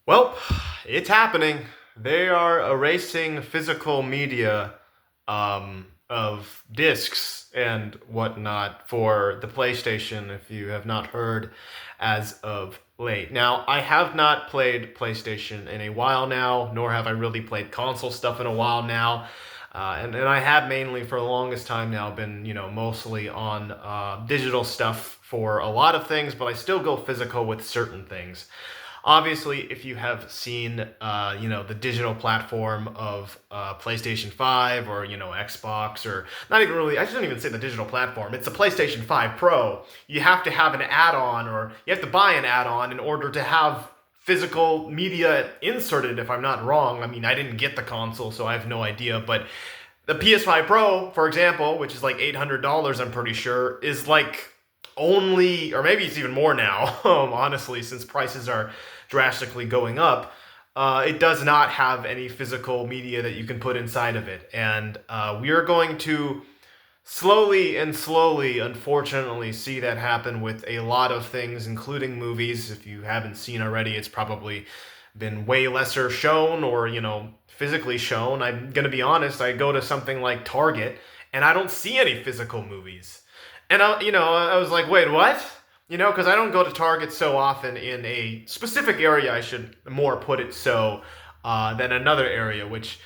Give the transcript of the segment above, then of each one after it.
Well, it's happening. They are erasing physical media of discs and whatnot for the PlayStation, if you have not heard as of late. Now, I have not played PlayStation in a while now, nor have I really played console stuff in a while now. And I have mainly for the longest time now been, mostly on digital stuff for a lot of things, but I still go physical with certain things. Obviously, if you have seen, the digital platform of PlayStation 5 or, Xbox, or not even really, I shouldn't even say the digital platform, it's the PlayStation 5 Pro. You have to have an add-on, or you have to buy an add-on in order to have physical media inserted, if I'm not wrong. I mean, I didn't get the console, so I have no idea, but the PS5 Pro, for example, which is like $800, I'm pretty sure, is like only, or maybe it's even more now, honestly, since prices are drastically going up. It does not have any physical media that you can put inside of it. And we are going to slowly and slowly, unfortunately, see that happen with a lot of things, including movies. If you haven't seen already, it's probably been way lesser shown or, physically shown. I'm going to be honest, I go to something like Target and I don't see any physical movies. And I was like, wait, what? Because I don't go to Target so often in a specific area, I should more put it so, than another area, which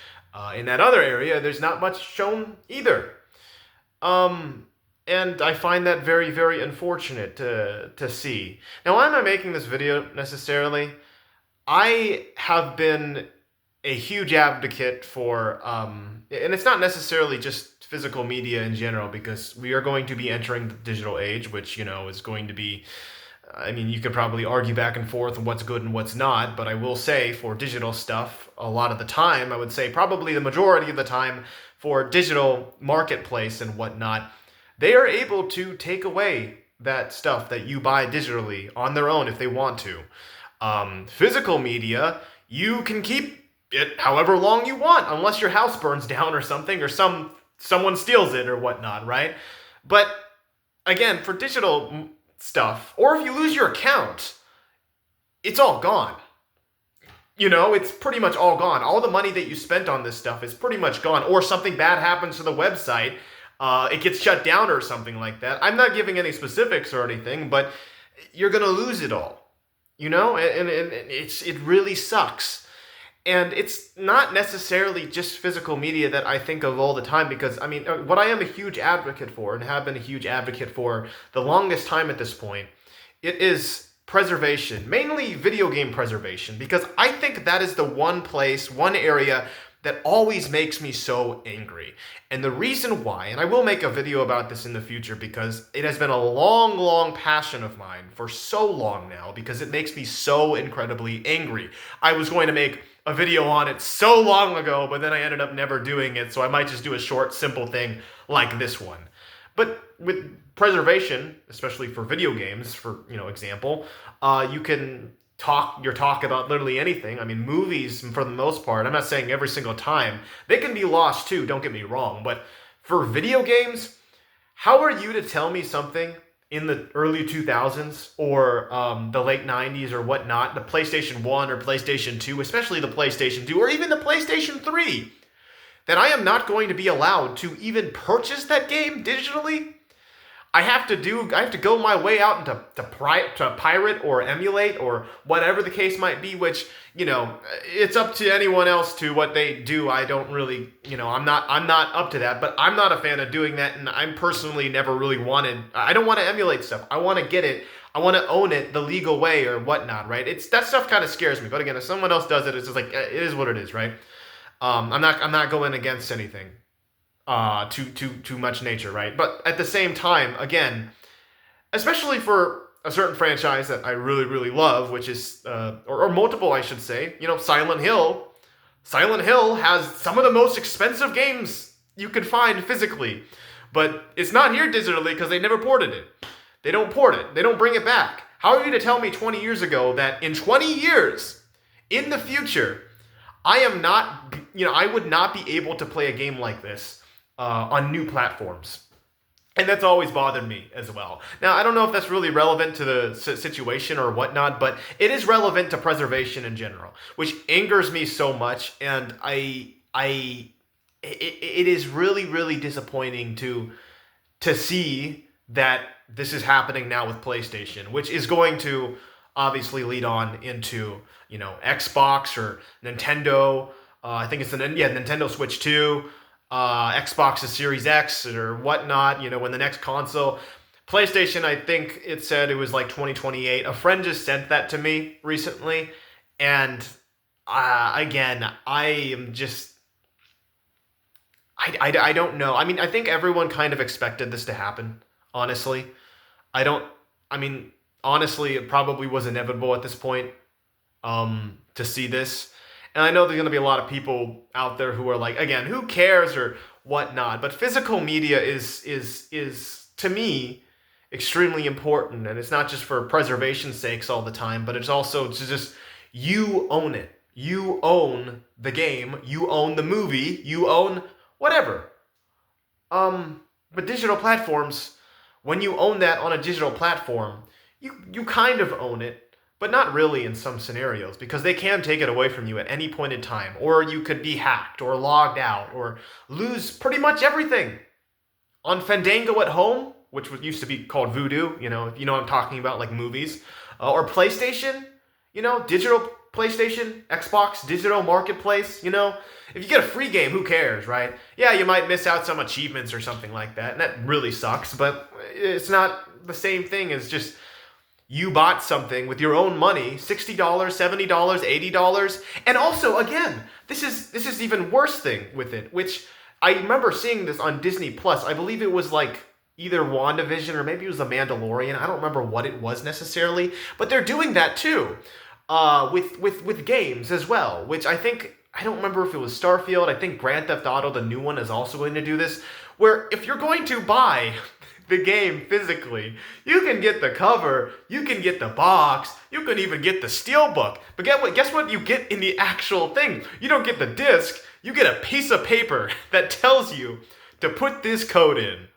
in that other area, there's not much shown either. Um, and I find that very, very unfortunate to see. Now, why am I making this video necessarily? I have been a huge advocate for, and it's not necessarily just physical media in general, because we are going to be entering the digital age, which, is going to be, I mean, you could probably argue back and forth on what's good and what's not, but I will say for digital stuff, a lot of the time, I would say probably the majority of the time for digital marketplace and whatnot, they are able to take away that stuff that you buy digitally on their own if they want to. Physical media, you can keep it however long you want, unless your house burns down or something, or someone steals it or whatnot, right? But again, for digital stuff, or if you lose your account, it's all gone. It's pretty much all gone. All the money that you spent on this stuff is pretty much gone, or something bad happens to the website, it gets shut down or something like that. I'm not giving any specifics or anything, but you're gonna lose it all. And it really sucks. And it's not necessarily just physical media that I think of all the time, because I mean, what I am a huge advocate for and have been a huge advocate for the longest time at this point, it is preservation, mainly video game preservation, because I think that is the one place, one area that always makes me so angry. And the reason why, and I will make a video about this in the future because it has been a long, long passion of mine for so long now, because it makes me so incredibly angry. I was going to make a video on it so long ago, but then I ended up never doing it, so I might just do a short, simple thing like this one. But with preservation, especially for video games, for example, you can talk about literally anything. I mean, movies, for the most part, I'm not saying every single time, they can be lost too, don't get me wrong, but for video games, how are you to tell me something in the early 2000s, or the late 90s or whatnot, the PlayStation 1 or PlayStation 2, especially the PlayStation 2 or even the PlayStation 3, that I am not going to be allowed to even purchase that game digitally? I have to go my way out and to pirate or emulate or whatever the case might be, which, it's up to anyone else to what they do. I don't really, I'm not up to that, but I'm not a fan of doing that, and I'm personally never really I don't want to emulate stuff. I want to get it. I want to own it the legal way or whatnot, right? That stuff kind of scares me. But again, if someone else does it, it's just like, it is what it is, right? I'm not going against anything too much nature, right? But at the same time, again, especially for a certain franchise that I really, really love, which is or multiple, I should say, Silent Hill. Silent Hill has some of the most expensive games you can find physically, but it's not here digitally because they never ported it. They don't port it. They don't bring it back. How are you to tell me 20 years ago that in 20 years in the future, I am not, I would not be able to play a game like this on new platforms? And that's always bothered me as well. Now, I don't know if that's really relevant to the situation or whatnot, but it is relevant to preservation in general, which angers me so much. And it is really, really disappointing to see that this is happening now with PlayStation, which is going to obviously lead on into, Xbox or Nintendo. I think it's Nintendo Switch 2, Xbox's Series X or whatnot, when the next console. PlayStation, I think it said it was like 2028. A friend just sent that to me recently. And again, I am just I don't know. I mean, I think everyone kind of expected this to happen, honestly. I don't, I mean, honestly, it probably was inevitable at this point to see this. And I know there's going to be a lot of people out there who are like, again, who cares or whatnot. But physical media is to me extremely important, and it's not just for preservation's sakes all the time, but it's also to just you own it. You own the game. You own the movie. You own whatever. But digital platforms, when you own that on a digital platform, you kind of own it, but not really in some scenarios, because they can take it away from you at any point in time, or you could be hacked or logged out or lose pretty much everything. On Fandango at home, which used to be called Voodoo, if you know what I'm talking about, like movies, or PlayStation, digital PlayStation, Xbox, digital marketplace, if you get a free game, who cares, right? Yeah, you might miss out some achievements or something like that, and that really sucks, but it's not the same thing as just you bought something with your own money, $60, $70, $80, and also, again, this is even worse thing with it, which I remember seeing this on Disney Plus. I believe it was like either WandaVision or maybe it was The Mandalorian. I don't remember what it was necessarily, but they're doing that too. With games as well, which I don't remember if it was Starfield. I think Grand Theft Auto, the new one, is also going to do this, where if you're going to buy the game physically, you can get the cover, you can get the box, you can even get the steelbook. But guess what you get in the actual thing? You don't get the disc, you get a piece of paper that tells you to put this code in.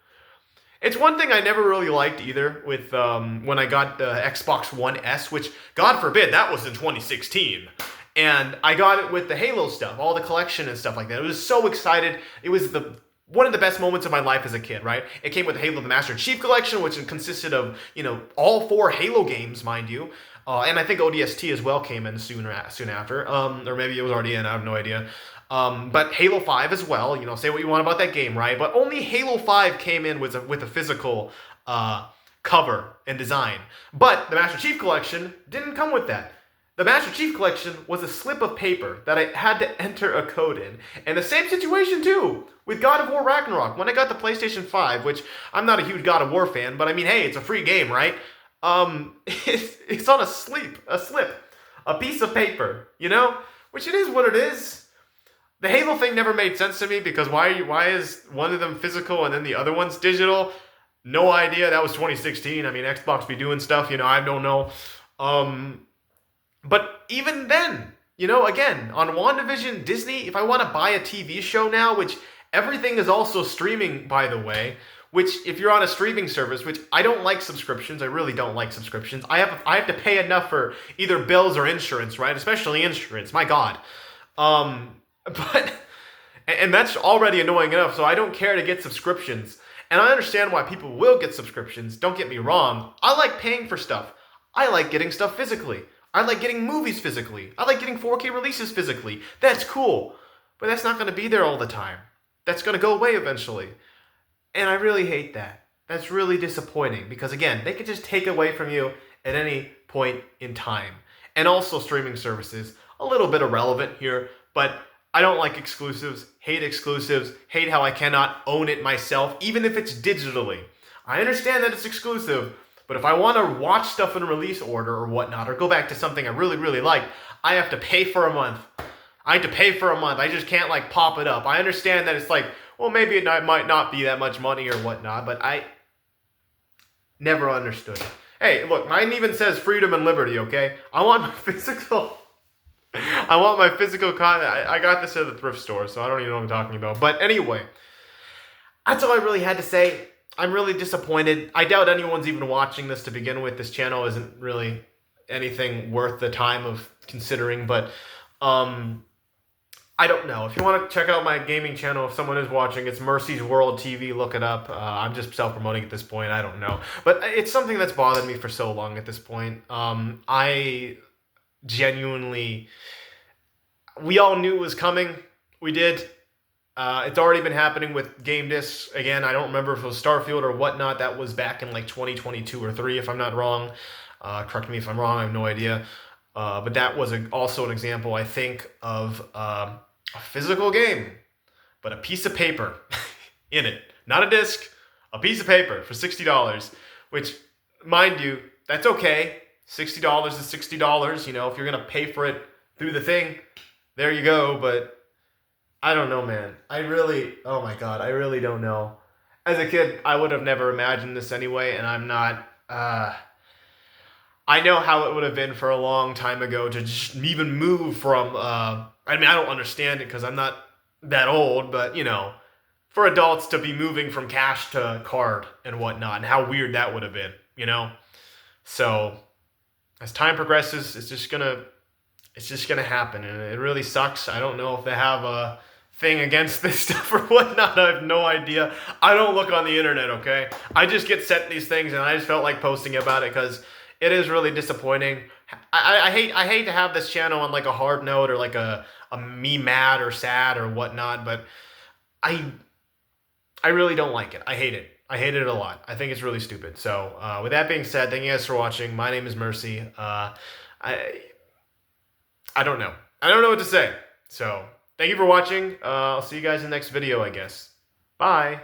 It's one thing I never really liked either with when I got the Xbox One S, which, God forbid, that was in 2016. And I got it with the Halo stuff, all the collection and stuff like that. I was so excited. It was one of the best moments of my life as a kid, right? It came with Halo the Master Chief Collection, which consisted of, all 4 Halo games, mind you. And I think ODST as well came in soon after. Or maybe it was already in, I have no idea. But Halo 5 as well, say what you want about that game, right? But only Halo 5 came in with a physical cover and design. But the Master Chief Collection didn't come with that. The Master Chief Collection was a slip of paper that I had to enter a code in. And the same situation too with God of War Ragnarok. When I got the PlayStation 5, which I'm not a huge God of War fan, but I mean, hey, it's a free game, right? It's on a slip, a piece of paper, which it is what it is. The Halo thing never made sense to me, because why is one of them physical and then the other one's digital? No idea. That was 2016. I mean, Xbox be doing stuff, I don't know. But even then, again, on WandaVision, Disney, if I want to buy a TV show now, which everything is also streaming, by the way, which if you're on a streaming service, which I don't like subscriptions, I really don't like subscriptions. I have to pay enough for either bills or insurance, right? Especially insurance, my God. But, and that's already annoying enough, so I don't care to get subscriptions. And I understand why people will get subscriptions, don't get me wrong. I like paying for stuff. I like getting stuff physically. I like getting movies physically. I like getting 4K releases physically. That's cool. But that's not going to be there all the time. That's going to go away eventually. And I really hate that. That's really disappointing, because again, they could just take away from you at any point in time. And also streaming services, a little bit irrelevant here, but I don't like exclusives, hate how I cannot own it myself, even if it's digitally. I understand that it's exclusive, but if I want to watch stuff in a release order or whatnot, or go back to something I really, really like, I have to pay for a month. I just can't pop it up. I understand that it's well, maybe it might not be that much money or whatnot, but I never understood it. Hey, look, mine even says freedom and liberty, okay? I want my physical content. I got this at the thrift store, so I don't even know what I'm talking about. But anyway, that's all I really had to say. I'm really disappointed. I doubt anyone's even watching this to begin with. This channel isn't really anything worth the time of considering, but um, I don't know. If you want to check out my gaming channel, if someone is watching, it's Mercy's World TV. Look it up. I'm just self-promoting at this point. I don't know. But it's something that's bothered me for so long at this point. I genuinely... We all knew it was coming. We did. It's already been happening with game discs. Again, I don't remember if it was Starfield or whatnot. That was back in like 2022 or 3, if I'm not wrong. Correct me if I'm wrong. I have no idea. But that was also an example, I think, of a physical game, but a piece of paper in it. Not a disc, a piece of paper for $60, which, mind you, that's okay. $60 is $60. You know, if you're going to pay for it through the thing, there you go. But I don't know, man. Oh my God, I really don't know. As a kid, I would have never imagined this anyway, and I'm not... I know how it would have been for a long time ago to just even move from, I mean, I don't understand it because I'm not that old, but, you know, for adults to be moving from cash to card and whatnot, and how weird that would have been, you know? So, as time progresses, it's just gonna happen, and it really sucks. I don't know if they have a thing against this stuff or whatnot. I have no idea. I don't look on the internet, okay? I just get sent these things, and I just felt like posting about it because it is really disappointing. I hate to have this channel on like a hard note or like a me mad or sad or whatnot, but I really don't like it. I hate it. I hate it a lot. I think it's really stupid. So with that being said, thank you guys for watching. My name is Mercy. I don't know. I don't know what to say. So thank you for watching. I'll see you guys in the next video, I guess. Bye.